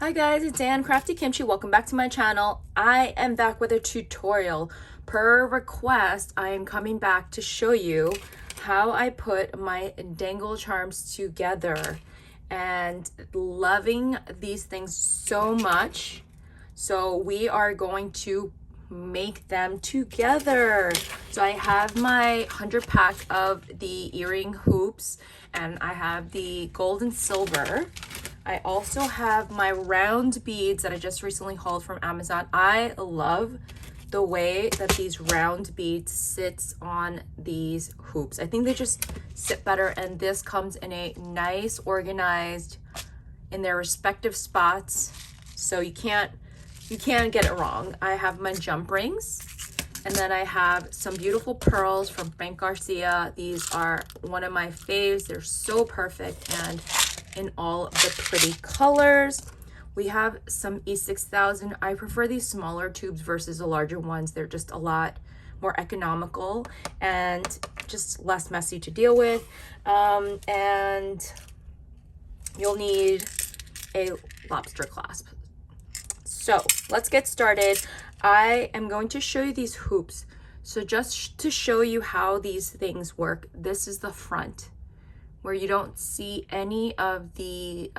Hi guys, it's Ann Crafty Kimchi. Welcome back to my channel. I am back with a tutorial. Per request, I am coming back to show you how I put my dangle charms together and loving these things so much. So we are going to make them together. So I have my 100 pack of the earring hoops and I have the gold and silver. I also have my round beads that I just recently hauled from Amazon. I love the way that these round beads sits on these hoops. I think they just sit better, and this comes in a nice organized in their respective spots, so you can't get it wrong. I have my jump rings, and then I have some beautiful pearls from Frank Garcia. These are one of my faves. They're so perfect and in all the pretty colors. We have some E6000. I prefer these smaller tubes versus the larger ones. They're just a lot more economical and just less messy to deal with. And you'll need a lobster clasp. So let's get started. I am going to show you these hoops. So just to show you how these things work, this is the front, where you don't see any of the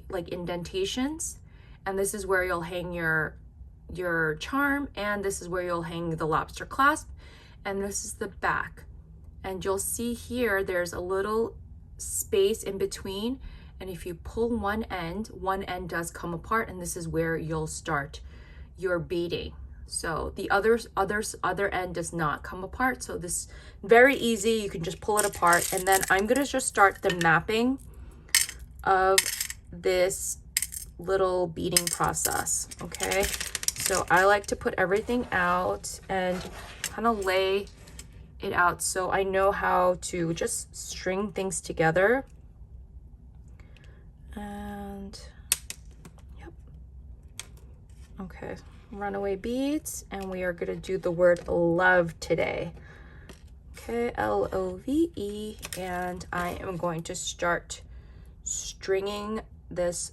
like indentations, and this is where you'll hang your charm, and this is where you'll hang the lobster clasp, and this is the back. And you'll see here there's a little space in between, and if you pull one end does come apart, and this is where you'll start your beading. So the other end does not come apart. So this very easy, you can just pull it apart. And then I'm gonna just start the mapping of this little beading process. Okay, so I like to put everything out and kind of lay it out so I know how to just string things together. And yep, okay, runaway beads, and we are going to do the word love today. Okay, L-O-V-E, and I am going to start stringing this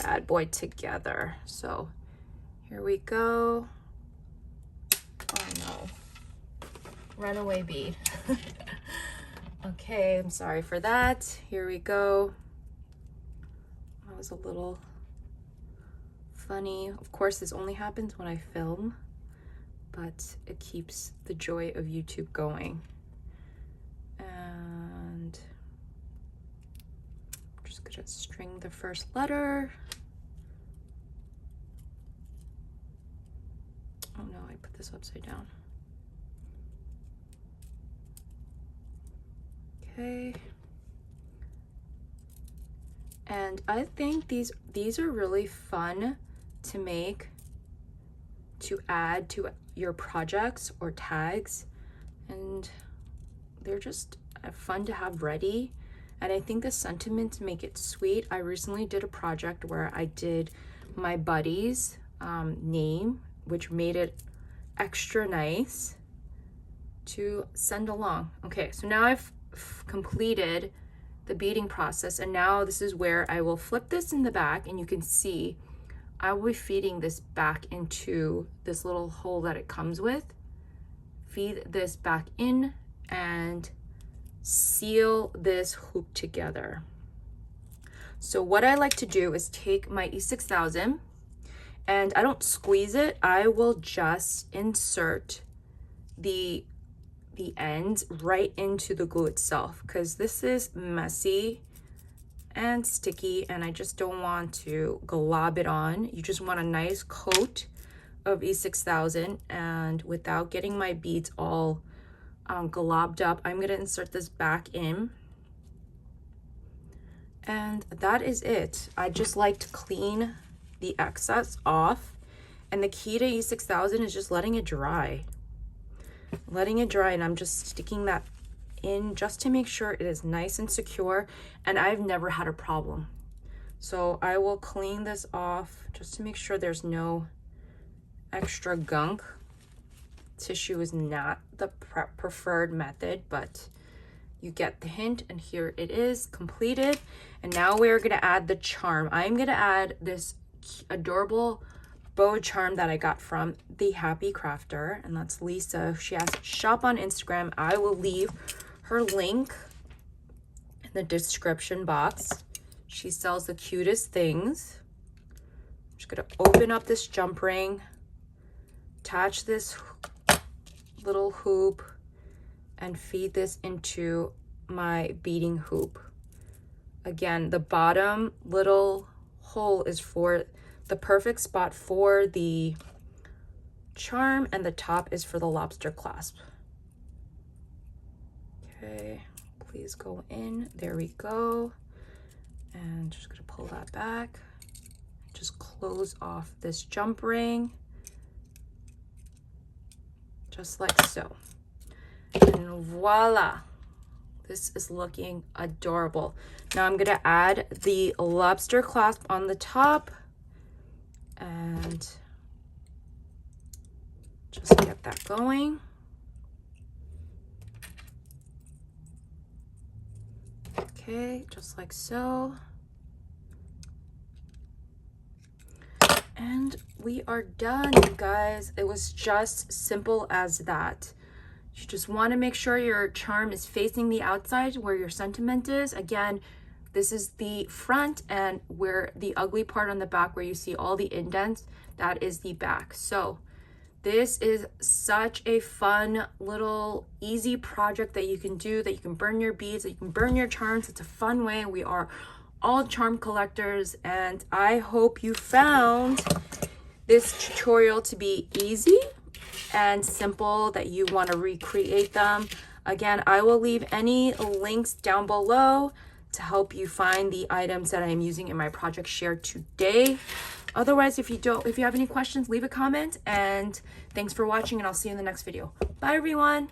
bad boy together. So here we go. Oh no, runaway bead. Okay, I'm sorry for that. Here we go. That was a little funny. Of course, this only happens when I film, but it keeps the joy of YouTube going. And I'm just gonna string the first letter. Oh no, I put this upside down. Okay. And I think these are really fun to make, to add to your projects or tags, and they're just fun to have ready. And I think the sentiments make it sweet. I recently did a project where I did my buddy's name, which made it extra nice to send along. Okay, so now I've completed the beading process, and now this is where I will flip this in the back, and you can see I will be feeding this back into this little hole that it comes with. Feed this back in and seal this hoop together. So what I like to do is take my E6000, and I don't squeeze it. I will just insert the ends right into the glue itself, because this is messy and sticky and I just don't want to glob it on. You just want a nice coat of E6000, and without getting my beads all globbed up, I'm gonna insert this back in, and that is it. I just like to clean the excess off, and the key to E6000 is just letting it dry. And I'm just sticking that in just to make sure it is nice and secure, and I've never had a problem. So I will clean this off just to make sure there's no extra gunk. Tissue is not the preferred method, but you get the hint, and here it is completed. And now we're gonna add the charm. I'm gonna add this adorable bow charm that I got from the Happy Crafter, and that's Lisa. She has shop on Instagram. I will leave her link in the description box. She sells the cutest things. I'm just gonna open up this jump ring, attach this little hoop, and feed this into my beading hoop. Again, the bottom little hole is for the perfect spot for the charm, and the top is for the lobster clasp. Okay, please go in. There we go. And just gonna pull that back. Just close off this jump ring. Just like so. And voila, this is looking adorable. Now I'm gonna add the lobster clasp on the top and just get that going. Okay, just like so. And we are done, you guys. It was just simple as that. You just want to make sure your charm is facing the outside where your sentiment is. Again, this is the front, and where the ugly part on the back where you see all the indents, that is the back. So this is such a fun little easy project that you can do, that you can burn your beads, that you can burn your charms. It's a fun way. We are all charm collectors, and I hope you found this tutorial to be easy and simple, that you want to recreate them. Again, I will leave any links down below to help you find the items that I am using in my project shared today. Otherwise, if you have any questions, leave a comment, and thanks for watching, and I'll see you in the next video. Bye everyone.